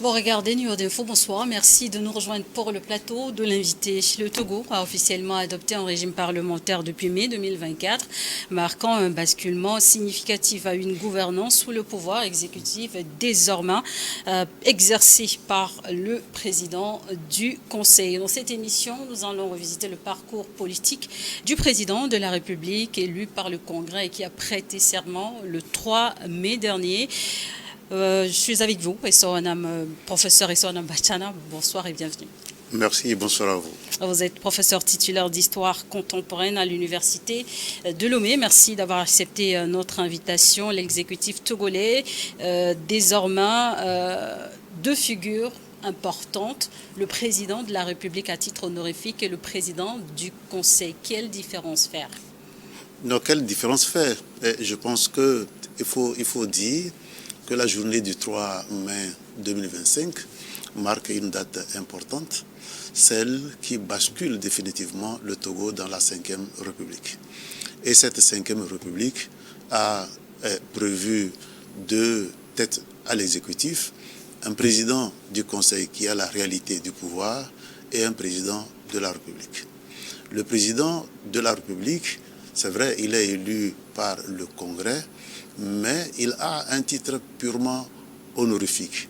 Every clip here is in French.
Bon, regardez, New York Info, bonsoir. Merci de nous rejoindre pour le plateau de l'invité. Le Togo a officiellement adopté un régime parlementaire depuis mai 2024, marquant un basculement significatif à une gouvernance sous le pouvoir exécutif désormais exercé par le président du Conseil. Dans cette émission, nous allons revisiter le parcours politique du président de la République élu par le Congrès et qui a prêté serment le 3 mai dernier. Je suis avec vous, professeur Essoanam Bachana. Bonsoir et bienvenue. Merci et bonsoir à vous. Vous êtes professeur titulaire d'histoire contemporaine à l'université de Lomé. Merci d'avoir accepté notre invitation. L'exécutif togolais, désormais deux figures importantes, le président de la République à titre honorifique et le président du Conseil. Quelle différence faire? Non, quelle différence faire? Je pense qu'il faut dire que la journée du 3 mai 2025 marque une date importante, celle qui bascule définitivement le Togo dans la 5e République. Et cette 5e République a prévu deux têtes à l'exécutif, un président du Conseil qui a la réalité du pouvoir et un président de la République. Le président de la République, c'est vrai, il est élu par le Congrès, mais il a un titre purement honorifique.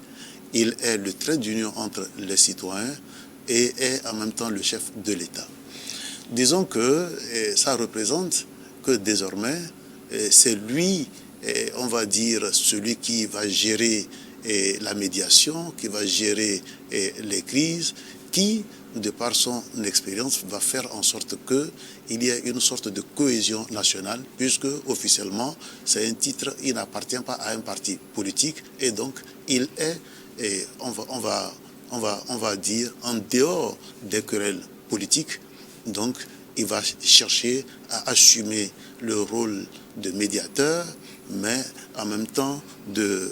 Il est le trait d'union entre les citoyens et est en même temps le chef de l'État. Disons que ça représente que désormais, c'est lui, on va dire, celui qui va gérer la médiation, qui va gérer les crises, qui, de par son expérience, va faire en sorte qu'il y ait une sorte de cohésion nationale, puisque officiellement, c'est un titre, il n'appartient pas à un parti politique, et donc il est, on va dire, en dehors des querelles politiques. Donc, il va chercher à assumer le rôle de médiateur, mais en même temps de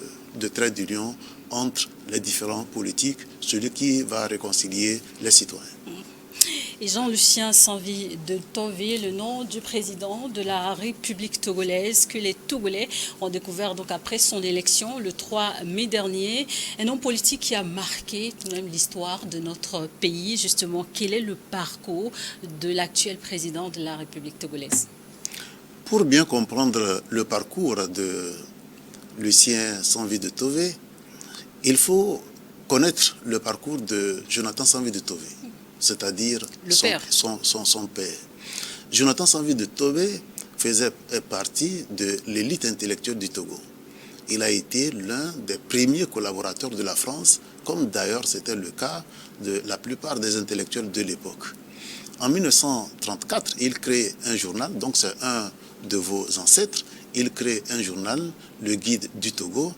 trait d'union entre les différents politiques, celui qui va réconcilier les citoyens. Et Jean-Lucien Sanvi de Tové, le nom du président de la République togolaise que les Togolais ont découvert donc après son élection le 3 mai dernier. Un homme politique qui a marqué tout de même l'histoire de notre pays. Justement, quel est le parcours de l'actuel président de la République togolaise? Pour bien comprendre le parcours de Lucien Sanvi de Tové, il faut connaître le parcours de Jonathan Sanvi de Tové, c'est-à-dire son père. Jonathan Sanvi de Tové faisait partie de l'élite intellectuelle du Togo. Il a été l'un des premiers collaborateurs de la France, comme d'ailleurs c'était le cas de la plupart des intellectuels de l'époque. En 1934, il crée un journal, donc c'est un de vos ancêtres, il crée un journal, le Guide du Togo,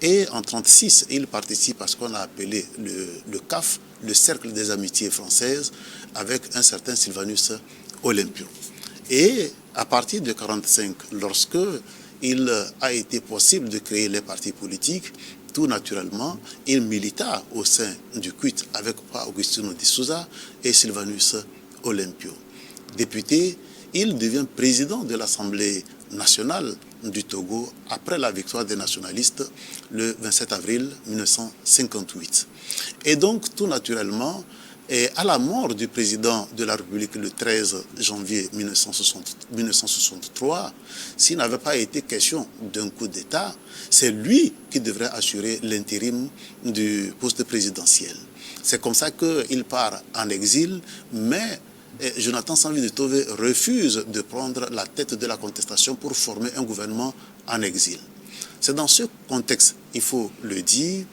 et en 1936, il participe à ce qu'on a appelé le CAF, le Cercle des Amitiés Françaises, avec un certain Sylvanus Olympio. Et à partir de 1945, lorsque il a été possible de créer les partis politiques, tout naturellement, il milita au sein du CUT avec Augustino de Souza et Sylvanus Olympio. Député, il devient président de l'Assemblée nationale du Togo après la victoire des nationalistes le 27 avril 1958. Et donc, tout naturellement, à la mort du président de la République le 13 janvier 1963, s'il n'avait pas été question d'un coup d'État, c'est lui qui devrait assurer l'intérim du poste présidentiel. C'est comme ça qu'il part en exil, mais Jonathan Sanvi de Tové refuse de prendre la tête de la contestation pour former un gouvernement en exil. C'est dans ce contexte, il faut le dire,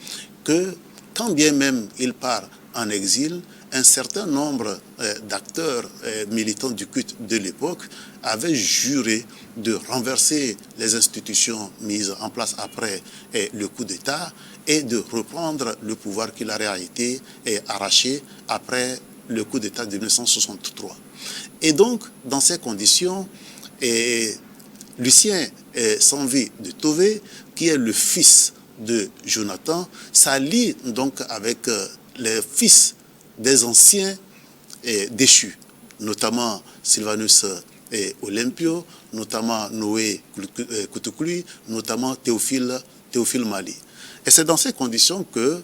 que quand bien même il part en exil, un certain nombre d'acteurs militants du culte de l'époque avaient juré de renverser les institutions mises en place après le coup d'État et de reprendre le pouvoir qui leur a été arraché après le coup d'État de 1963. Et donc, dans ces conditions, Lucien Sanvi de Tové, qui est le fils de Jonathan, s'allie donc avec les fils des anciens déchus, notamment Sylvanus Olympio, notamment Noé Koutoukli, notamment Théophile Mali. Et c'est dans ces conditions que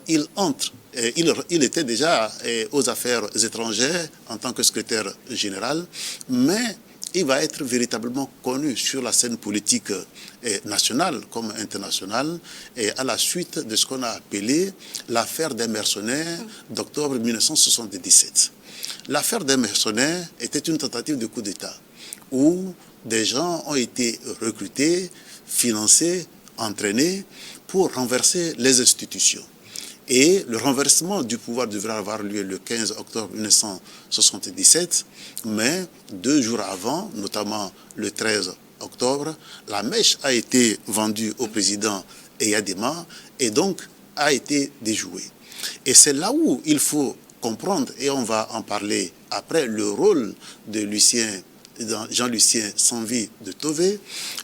il était déjà aux affaires étrangères en tant que secrétaire général, mais il va être véritablement connu sur la scène politique nationale comme internationale et à la suite de ce qu'on a appelé l'affaire des mercenaires d'octobre 1977. L'affaire des mercenaires était une tentative de coup d'État où des gens ont été recrutés, financés, entraînés pour renverser les institutions. Et le renversement du pouvoir devrait avoir lieu le 15 octobre 1977, mais 2 jours avant, notamment le 13 octobre, la mèche a été vendue au président Eyadema et donc a été déjouée. Et c'est là où il faut comprendre, et on va en parler après, le rôle de Jean-Lucien Sanvi de Tové.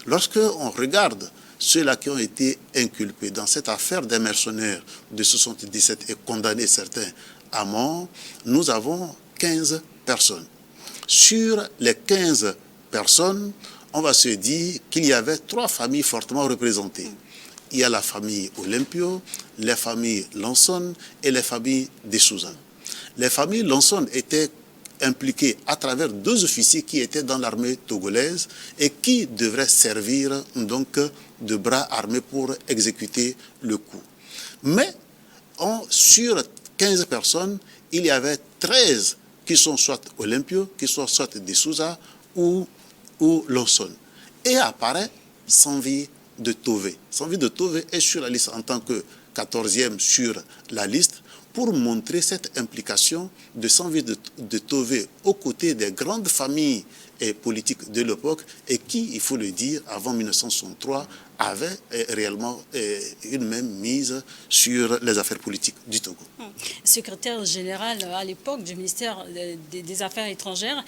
Lorsque on regarde ceux-là qui ont été inculpés dans cette affaire des mercenaires de 1977 et condamnés certains à mort, nous avons 15 personnes. Sur les 15 personnes, on va se dire qu'il y avait 3 familles fortement représentées. Il y a la famille Olympio, les familles Lanson et les familles de Souza. Les familles Lanson étaient impliqués à travers 2 officiers qui étaient dans l'armée togolaise et qui devraient servir donc de bras armés pour exécuter le coup. Mais sur 15 personnes, il y avait 13 qui sont soit Olympio, qui sont soit de Souza ou Lanson. Et apparaît Sanvi de Tové. Sanvi de Tové est sur la liste en tant que 14e sur la liste, pour montrer cette implication de Sanvi de Tové aux côtés des grandes familles politiques de l'époque et qui, il faut le dire, avant 1963, avait réellement une même mise sur les affaires politiques du Togo. Secrétaire général à l'époque du ministère des Affaires étrangères,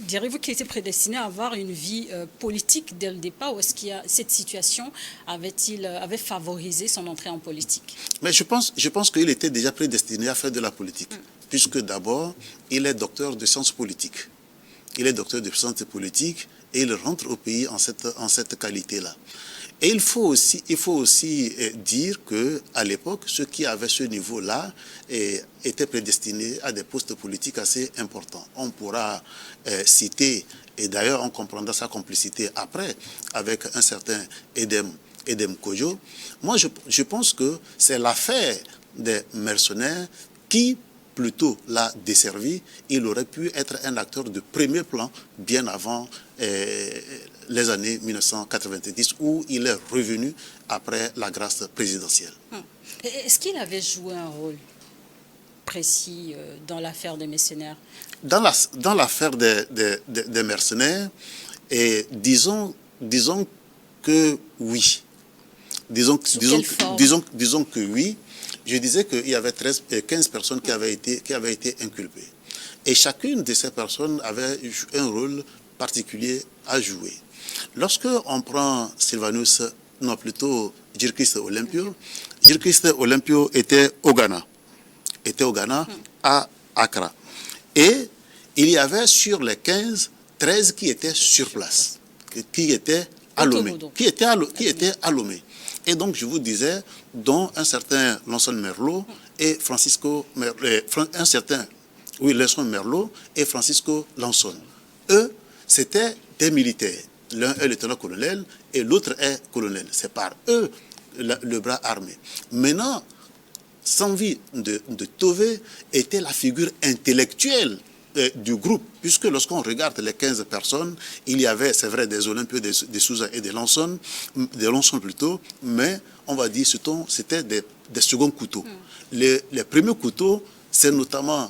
direz-vous qu'il était prédestiné à avoir une vie politique dès le départ, ou est-ce qu'il y a cette situation avait favorisé son entrée en politique? Mais je pense qu'il était déjà prédestiné à faire de la politique, puisque d'abord, il est docteur de sciences politiques. Il est docteur de sciences politiques et il rentre au pays en cette qualité-là. Et il faut aussi dire qu'à l'époque, ceux qui avaient ce niveau-là étaient prédestinés à des postes politiques assez importants. On pourra citer, et d'ailleurs on comprendra sa complicité après, avec un certain Edem Kojo. Moi, je pense que c'est l'affaire des mercenaires qui plutôt l'a desservi. Il aurait pu être un acteur de premier plan bien avant les années 1990 où il est revenu après la grâce présidentielle. Est-ce qu'il avait joué un rôle précis dans l'affaire des mercenaires? Dans l'affaire des mercenaires, disons que oui. Disons que oui. Je disais qu'il y avait 15 personnes qui avaient été inculpées. Et chacune de ces personnes avait un rôle particulier à jouer. Lorsque on prend Gilchrist Olympio, Gilchrist Olympio était au Ghana, à Accra. Et il y avait sur les 15, 13 qui étaient sur place, qui étaient à Lomé, Lomé. Et donc, je vous disais, dont un certain Lanson Merlot et Lanson Merlot et Francisco Lanson. Eux, c'était des militaires. L'un est lieutenant-colonel et l'autre est colonel. C'est par eux le bras armé. Maintenant, Sanvi de Tové était la figure intellectuelle du groupe, puisque lorsqu'on regarde les 15 personnes, il y avait, c'est vrai, des Olympios, des Souza et des Lanson plutôt, mais on va dire c'était des seconds couteaux. Les premiers couteaux, c'est notamment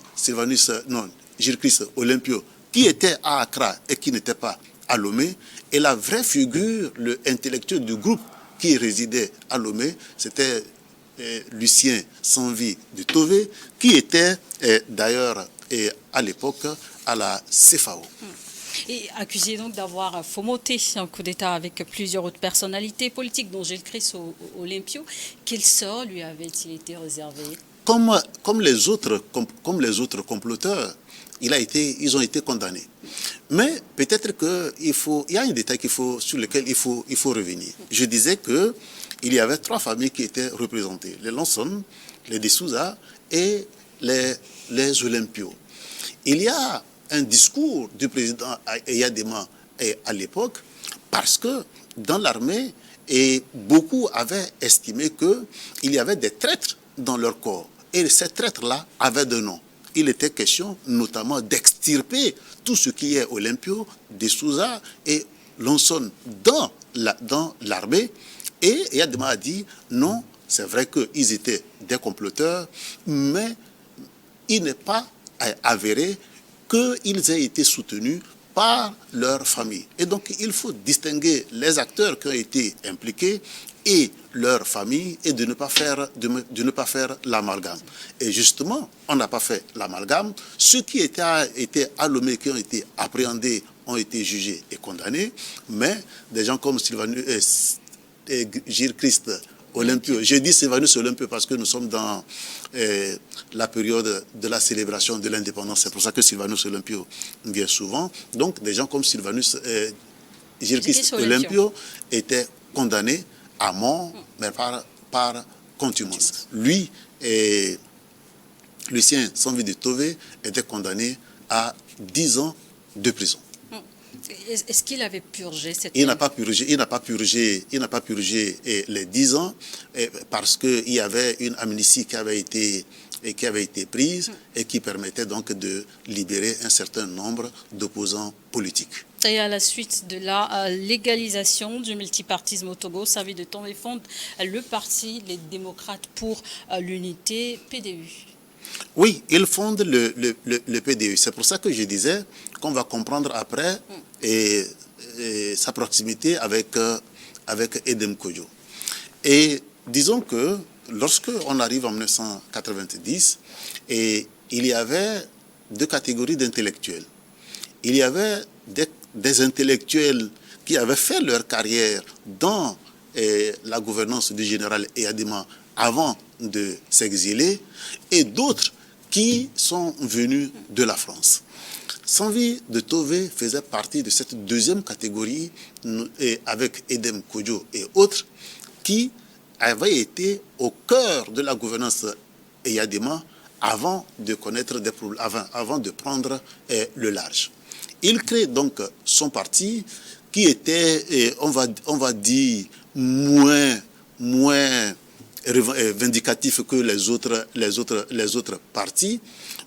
Gilchrist Olympio, qui était à Accra et qui n'était pas à Lomé, et la vraie figure, le intellectuel du groupe qui résidait à Lomé, c'était Lucien Sanvi de Tové, qui était d'ailleurs à l'époque à la CFAO. Et accusé donc d'avoir fomenté un coup d'État avec plusieurs autres personnalités politiques, dont Gilchrist Olympio, quel sort lui avait-il été réservé? Comme les autres comploteurs, ils ont été condamnés. Mais peut-être qu'il y a un détail sur lequel il faut revenir. Je disais que il y avait 3 familles qui étaient représentées, les Lonson, les De Souza et les Olympios. Il y a un discours du président Eyadema à l'époque, parce que dans l'armée, beaucoup avaient estimé qu'il y avait des traîtres dans leur corps. Et ces traîtres-là avaient de noms. Il était question notamment d'extirper tout ce qui est Olympio, De Souza et Lonson dans l'armée. Et Eyadema a dit non, c'est vrai qu'ils étaient des comploteurs, mais il n'est pas avéré qu'ils aient été soutenus par leur famille. Et donc, il faut distinguer les acteurs qui ont été impliqués et leur famille et de ne pas faire l'amalgame. Et justement, on n'a pas fait l'amalgame. Ceux qui étaient à Lomé, qui ont été appréhendés, ont été jugés et condamnés, mais des gens comme Sylvanus Gilles Christ Olympio. J'ai dit Sylvanus Olympio parce que nous sommes dans la période de la célébration de l'indépendance. C'est pour ça que Sylvanus Olympio vient souvent. Donc, des gens comme Sylvanus Gilles Christ Olympio étaient condamnés à mort, mais par contumace. Lui et Lucien Sanvi de Tové étaient condamnés à 10 ans de prison. Est-ce qu'il avait purgé cette... Il n'a pas purgé les 10 ans parce qu'il y avait une amnistie qui avait été prise et qui permettait donc de libérer un certain nombre d'opposants politiques. Et à la suite de la légalisation du multipartisme au Togo, Sanvi de Tové fonde le parti Les Démocrates pour l'Unité, PDU. Oui, il fonde le PDU. C'est pour ça que je disais qu'on va comprendre après et sa proximité avec Edem Kodjo. Et disons que lorsqu'on arrive en 1990, il y avait 2 catégories d'intellectuels. Il y avait des intellectuels qui avaient fait leur carrière dans la gouvernance du général Eyadema avant de s'exiler, et d'autres qui sont venus de la France. Sanvi de Tové faisait partie de cette 2e catégorie, avec Edem Kodjo et autres, qui avaient été au cœur de la gouvernance Eyadema avant de connaître des problèmes, avant de prendre le large. Il crée donc son parti qui était, on va dire, moins vindicatif que les autres partis,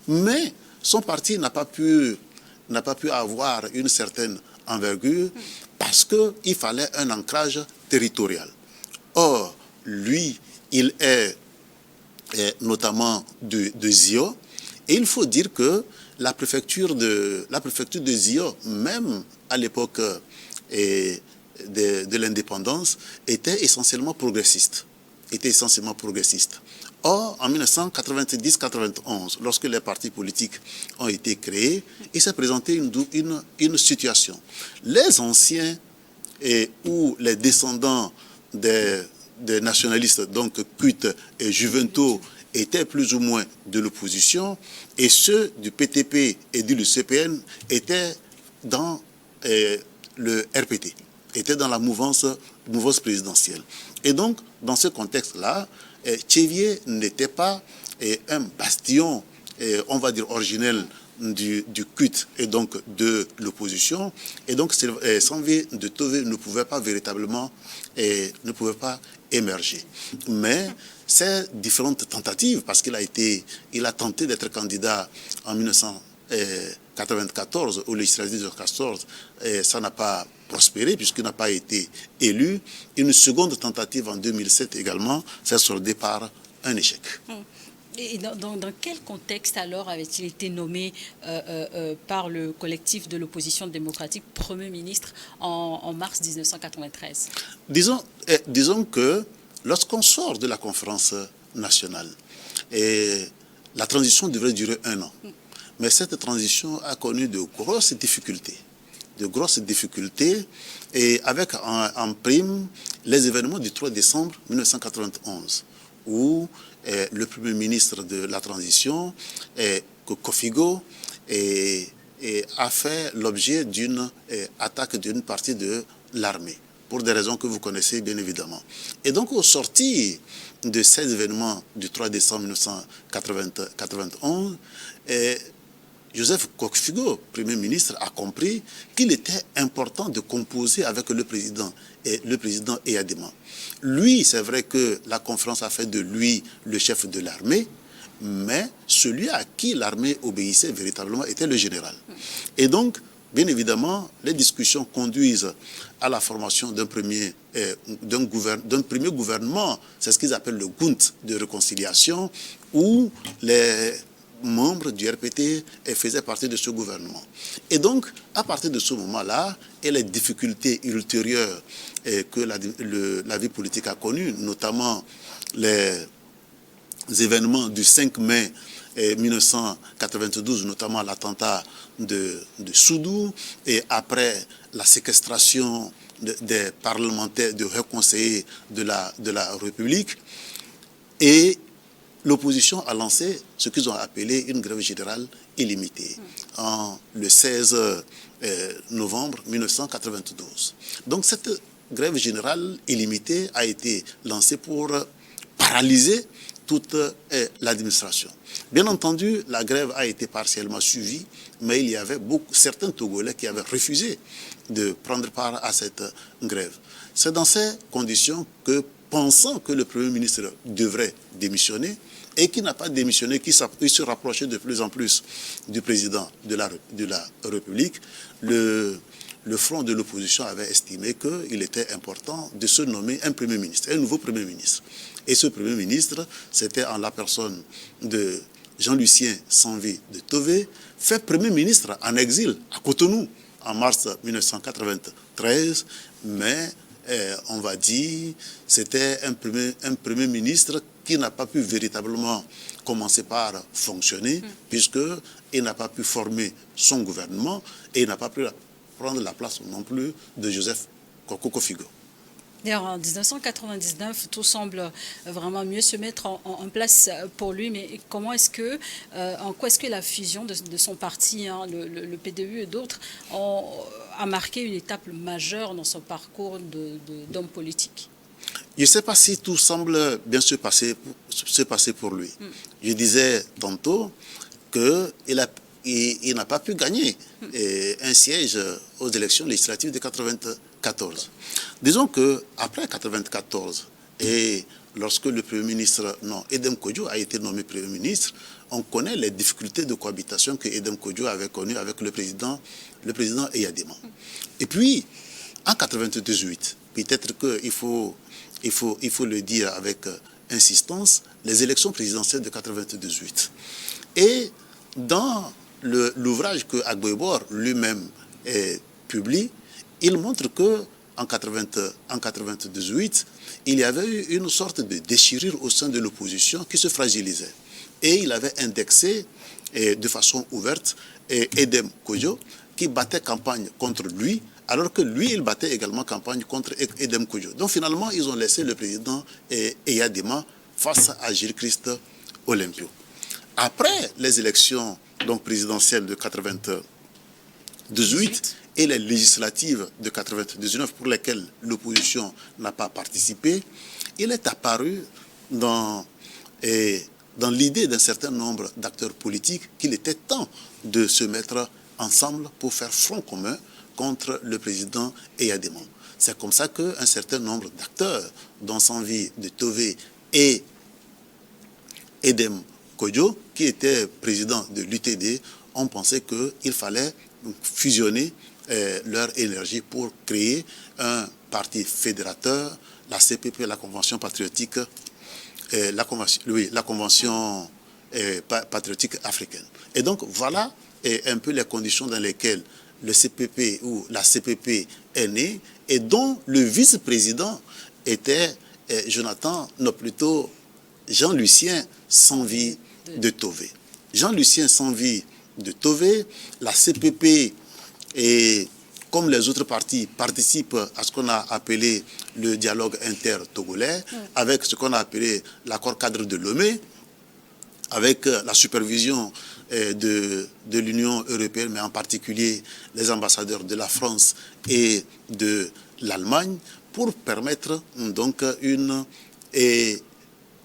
mais son parti n'a pas pu avoir une certaine envergure parce qu'il fallait un ancrage territorial. Or, lui, il est notamment de Zio, et il faut dire que la préfecture de Zio, même à l'époque de l'indépendance, était essentiellement progressiste. Or, en 1990-91, lorsque les partis politiques ont été créés, il s'est présenté une situation. Les anciens ou les descendants des nationalistes, donc Kut et Juventus, étaient plus ou moins de l'opposition, et ceux du PTP et du CPN étaient dans le RPT, étaient dans la mouvance présidentielle. Et donc, dans ce contexte-là, Tchévier n'était pas un bastion, on va dire, originel du CUT et donc de l'opposition. Et donc, Sanvi de Tové ne pouvait pas véritablement émerger. Mais ces différentes tentatives, parce qu'il a tenté d'être candidat en 1994 au législatif de 2014, ça n'a pas prospéré puisqu'il n'a pas été élu. Une seconde tentative en 2007 également s'est soldée par un échec. Et dans quel contexte alors avait-il été nommé par le collectif de l'opposition démocratique Premier ministre en mars 1993 ? Disons que lorsqu'on sort de la conférence nationale, la transition devrait durer 1 an. Mais cette transition a connu de grosses difficultés, et avec en prime les événements du 3 décembre 1991, où le Premier ministre de la transition, Kofigo, a fait l'objet d'une attaque d'une partie de l'armée pour des raisons que vous connaissez bien évidemment. Et donc, au sorti de ces événements du 3 décembre 1991, Joseph Kofigo, Premier ministre, a compris qu'il était important de composer avec le président Eyadema. Lui, c'est vrai que la conférence a fait de lui le chef de l'armée, mais celui à qui l'armée obéissait véritablement était le général. Et donc, bien évidemment, les discussions conduisent à la formation d'un premier gouvernement, c'est ce qu'ils appellent le Gunt de réconciliation, où les membres du RPT faisaient partie de ce gouvernement. Et donc, à partir de ce moment-là, et les difficultés ultérieures que la vie politique a connues, notamment les événements du 5 mai 1992, notamment l'attentat de Soudour, et après la séquestration des parlementaires, de hauts conseillers de la République, et l'opposition a lancé ce qu'ils ont appelé une grève générale illimitée le 16 novembre 1992. Donc cette grève générale illimitée a été lancée pour paralyser toute l'administration. Bien entendu, la grève a été partiellement suivie, mais il y avait certains Togolais qui avaient refusé de prendre part à cette grève. C'est dans ces conditions que, pensant que le Premier ministre devrait démissionner, et qui n'a pas démissionné, qui se rapprochait de plus en plus du président de la République, le front de l'opposition avait estimé qu'il était important de se nommer un Premier ministre, un nouveau Premier ministre. Et ce Premier ministre, c'était en la personne de Jean-Lucien Sanvi de Tové, fait Premier ministre en exil à Cotonou en mars 1993, mais on va dire c'était un premier ministre qui n'a pas pu véritablement commencer par fonctionner, puisqu'il n'a pas pu former son gouvernement et il n'a pas pu prendre la place non plus de Joseph Kofigo. D'ailleurs, en 1999, tout semble vraiment mieux se mettre en place pour lui, mais comment est-ce que, en quoi est-ce que la fusion de son parti, le PDU et d'autres, a marqué une étape majeure dans son parcours d'homme politique? Je ne sais pas si tout semble bien se passer pour lui. Je disais tantôt qu'il n'a pas pu gagner un siège aux élections législatives de 1994. Disons qu'après 1994, et lorsque le Premier ministre, Edem Kodjo a été nommé Premier ministre, on connaît les difficultés de cohabitation que Edem Kodjo avait connues avec le président Eyadema. Et puis, en 1998, peut-être qu'il faut le dire avec insistance, les élections présidentielles de 1998. Et dans l'ouvrage que Agbo lui-même publie, il montre que en 1998, il y avait eu une sorte de déchirure au sein de l'opposition qui se fragilisait. Et il avait indexé de façon ouverte Edem Kodjo, qui battait campagne contre lui, alors que lui, il battait également campagne contre Edem Kodjo. Donc finalement, ils ont laissé le président Eyadema face à Gilles-Christ Olympio. Après les élections présidentielles de 1998 et les législatives de 1999 pour lesquelles l'opposition n'a pas participé, il est apparu dans l'idée d'un certain nombre d'acteurs politiques qu'il était temps de se mettre ensemble pour faire front commun contre le président Eyadema. C'est comme ça qu'un certain nombre d'acteurs, dont Sanvi de Tové et Edem Kodjo, qui était président de l'UTD, ont pensé qu'il fallait fusionner leur énergie pour créer un parti fédérateur, la CPP, la Convention patriotique, la Convention patriotique africaine. Et donc voilà un peu les conditions dans lesquelles le CPP ou la CPP est née et dont le vice-président était Jean-Lucien Sanvi de Tové. Jean-Lucien Sanvi de Tové, la CPP, et comme les autres partis, participent à ce qu'on a appelé le dialogue inter-togolais, avec ce qu'on a appelé l'accord cadre de Lomé, avec la supervision de l'Union européenne, mais en particulier les ambassadeurs de la France et de l'Allemagne, pour permettre donc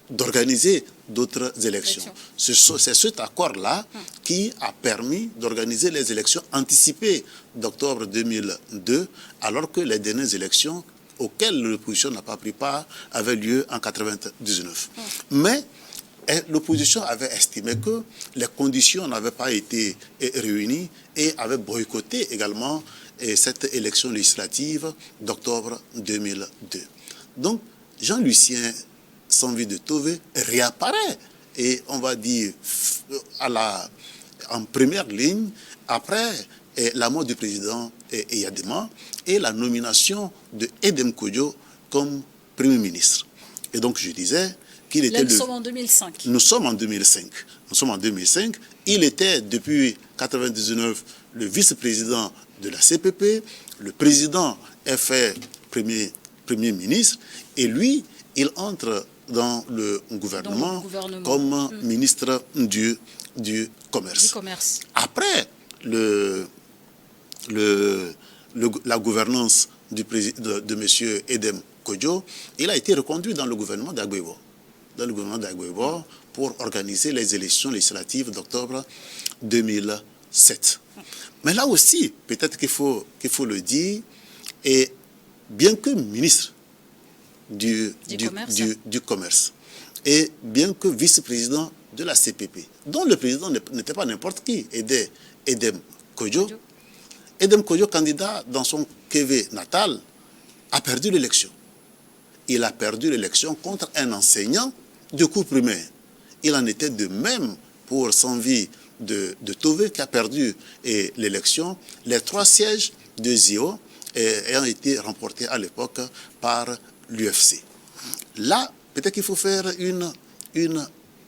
d'organiser d'autres élections. C'est cet accord-là qui a permis d'organiser les élections anticipées d'octobre 2002, alors que les dernières élections auxquelles l'opposition n'a pas pris part avaient lieu en 1999. Mais l'opposition avait estimé que les conditions n'avaient pas été réunies et avait boycotté également cette élection législative d'octobre 2002. Donc, Jean-Lucien Sanvi de Tové réapparaît et on va dire en première ligne après la mort du président Eyadema et la nomination de Edem Kodjo comme Premier ministre. Et donc je disais qu'il était... Là, nous sommes en 2005. Nous sommes en 2005. Nous sommes en 2005. Il était depuis 1999 le vice-président de la CPP. Le président est fait premier ministre et lui, il entre dans le gouvernement, comme ministre du commerce. Après la gouvernance de M. Edem Kodjo, il a été reconduit dans le gouvernement d'Agbouebo. Pour organiser les élections législatives d'octobre 2007. Mais là aussi, peut-être qu'il faut le dire, et bien que ministre du commerce et bien que vice-président de la CPP, dont le président n'était pas n'importe qui, Edem Kodjo. Edem Kodjo, candidat dans son KV natal, a perdu l'élection. Il a perdu l'élection contre un enseignant de cours primaire. Il en était de même pour Sanvi de Tové qui a perdu l'élection. Les 3 sièges de ZIO ayant été remportés à l'époque par l'UFC. Là, peut-être qu'il faut faire une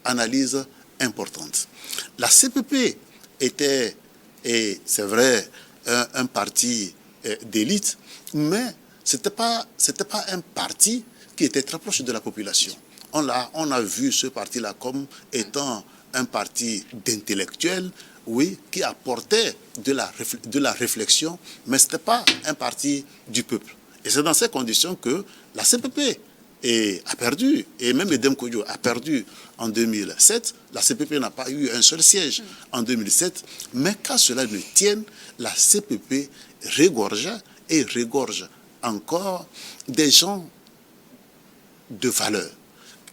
analyse importante. La CPP était, et c'est vrai, un parti d'élite, mais ce n'était pas un parti qui était très proche de la population. On a vu ce parti-là comme étant un parti d'intellectuels, oui, qui apportait de la réflexion, mais ce n'était pas un parti du peuple. Et c'est dans ces conditions que la CPP a perdu, et même Edem Kodjo a perdu en 2007. La CPP n'a pas eu un seul siège en 2007, mais qu'à cela ne tienne, la CPP régorgeait et régorge encore des gens de valeur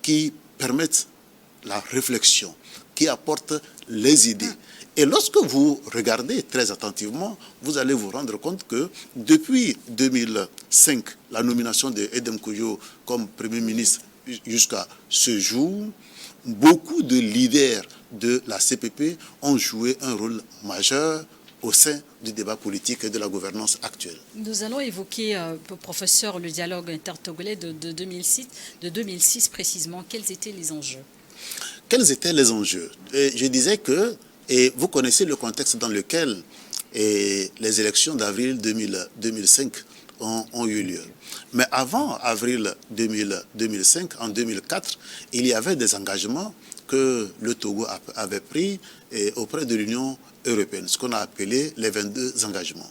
qui permettent la réflexion, qui apportent les idées. Et lorsque vous regardez très attentivement, vous allez vous rendre compte que depuis 2005, la nomination de Edem Kodjo comme Premier ministre jusqu'à ce jour, beaucoup de leaders de la CPP ont joué un rôle majeur au sein du débat politique et de la gouvernance actuelle. Nous allons évoquer, professeur, le dialogue intertogolais de 2006 précisément. Quels étaient les enjeux? Quels étaient les enjeux? Je disais que, et vous connaissez le contexte dans lequel les élections d'avril 2005 ont eu lieu. Mais avant avril 2005, en 2004, il y avait des engagements que le Togo avait pris auprès de l'Union européenne, ce qu'on a appelé les 22 engagements.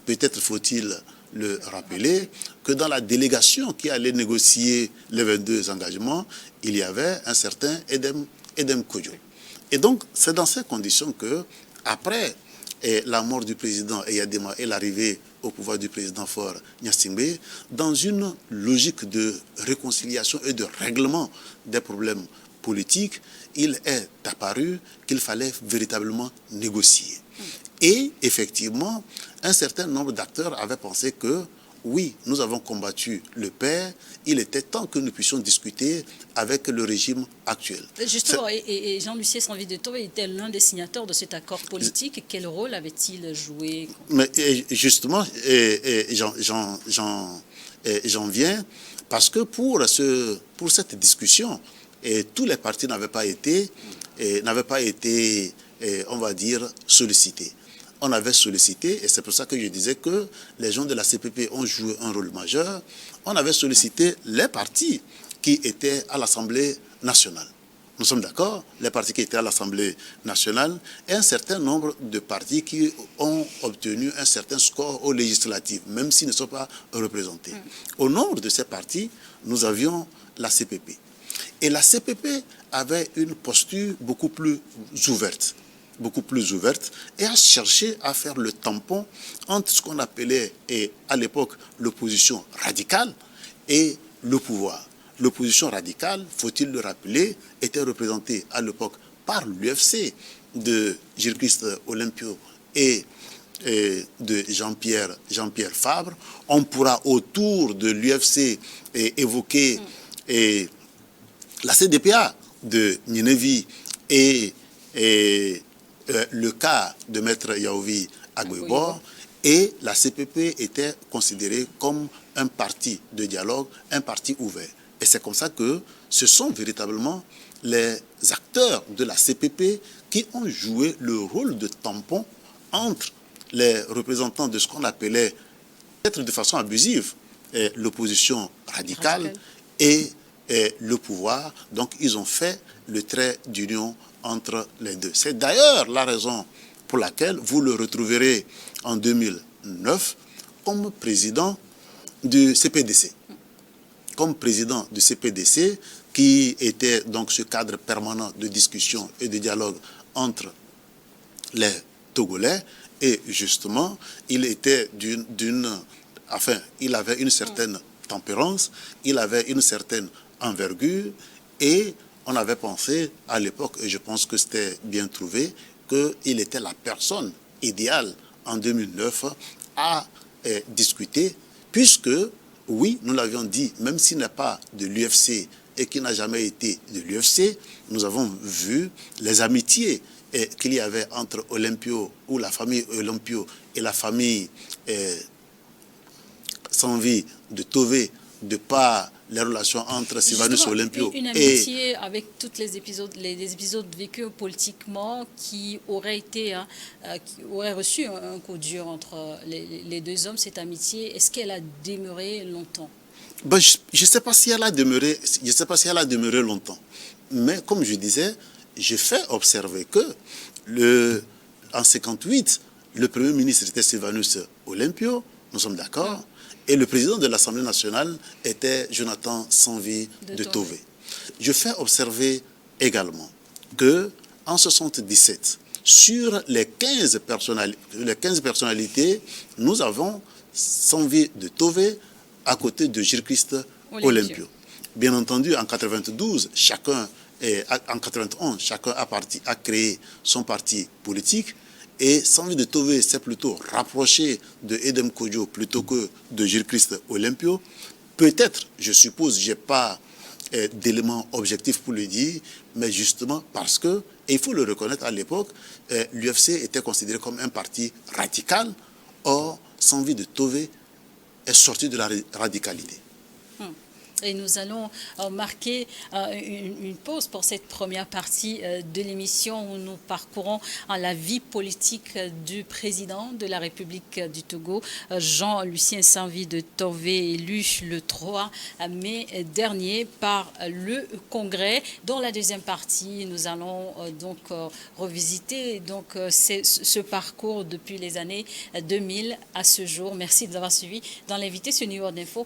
Peut-être faut-il le rappeler que dans la délégation qui allait négocier les 22 engagements, il y avait un certain Edem Kodjo. Et donc, c'est dans ces conditions que, après la mort du président Eyadema et l'arrivée au pouvoir du président Faure Gnassingbé, dans une logique de réconciliation et de règlement des problèmes politiques, il est apparu qu'il fallait véritablement négocier. Et effectivement, un certain nombre d'acteurs avaient pensé que oui, nous avons combattu le père, il était temps que nous puissions discuter avec le régime actuel. Justement, et Jean-Lucien Sanvi de Tové était l'un des signataires de cet accord politique. Quel rôle avait-il joué? Mais justement, j'en viens, parce que pour cette discussion, tous les partis n'avaient pas été, on va dire, sollicités. On avait sollicité, et c'est pour ça que je disais que les gens de la CPP ont joué un rôle majeur, on avait sollicité les partis qui étaient à l'Assemblée nationale. Nous sommes d'accord, les partis qui étaient à l'Assemblée nationale et un certain nombre de partis qui ont obtenu un certain score aux législatives, même s'ils ne sont pas représentés. Au nombre de ces partis, nous avions la CPP. Et la CPP avait une posture beaucoup plus ouverte et a cherché à faire le tampon entre ce qu'on appelait à l'époque l'opposition radicale et le pouvoir. L'opposition radicale, faut-il le rappeler, était représentée à l'époque par l'UFC de Gilles-Christ Olympio et de Jean-Pierre Fabre. On pourra autour de l'UFC évoquer la CDPA de Ninevi et le cas de Maître Yaovi Agbebor. Et la CPP était considérée comme un parti de dialogue, un parti ouvert. Et c'est comme ça que ce sont véritablement les acteurs de la CPP qui ont joué le rôle de tampon entre les représentants de ce qu'on appelait, peut-être de façon abusive, l'opposition radicale et le pouvoir. Donc ils ont fait le trait d'union entre les deux. C'est d'ailleurs la raison pour laquelle vous le retrouverez en 2009 comme président du CPDC. Comme président du CPDC, qui était donc ce cadre permanent de discussion et de dialogue entre les Togolais. Et justement, il était il avait une certaine tempérance, il avait une certaine envergure, et on avait pensé à l'époque, et je pense que c'était bien trouvé, qu'il était la personne idéale en 2009 à discuter, puisque, oui, nous l'avions dit, même s'il n'est pas de l'UFC et qui n'a jamais été de l'UFC, nous avons vu les amitiés qu'il y avait entre Olympio, ou la famille Olympio, et la famille Sanvi de Tové, de par les relations entre Sylvanus Olympio une amitié avec tous les épisodes vécus politiquement qui auraient reçu un coup dur entre les deux hommes. Cette amitié, est-ce qu'elle a demeuré longtemps? Ben, je ne sais pas si elle a demeuré, longtemps. Mais comme je disais, j'ai fait observer que en 1958, le Premier ministre était Sylvanus Olympio, nous sommes d'accord, et le président de l'Assemblée nationale était Jonathan Sanvi de Tové. Je fais observer également que en 1977, sur les 15 personnalités, nous avons Sanvi de Tové à côté de Gilles-Christ Olympio. Bien entendu, en 92, en 91, chacun a créé son parti politique. Et Sanvi de Tové s'est plutôt rapproché de Edem Kodjo plutôt que de Gilles-Christ Olympio. Peut-être, je suppose, je n'ai pas d'éléments objectifs pour le dire, mais justement parce que, et il faut le reconnaître à l'époque, l'UFC était considéré comme un parti radical. Or, Sanvi de Tové est sorti de la radicalité. Et nous allons marquer une pause pour cette première partie de l'émission où nous parcourons la vie politique du président de la République du Togo, Jean-Lucien Sanvi de Tové, élu le 3 mai dernier par le Congrès. Dans la deuxième partie, nous allons donc revisiter ce parcours depuis les années 2000 à ce jour. Merci de nous avoir suivis dans l'invité sur New World Info.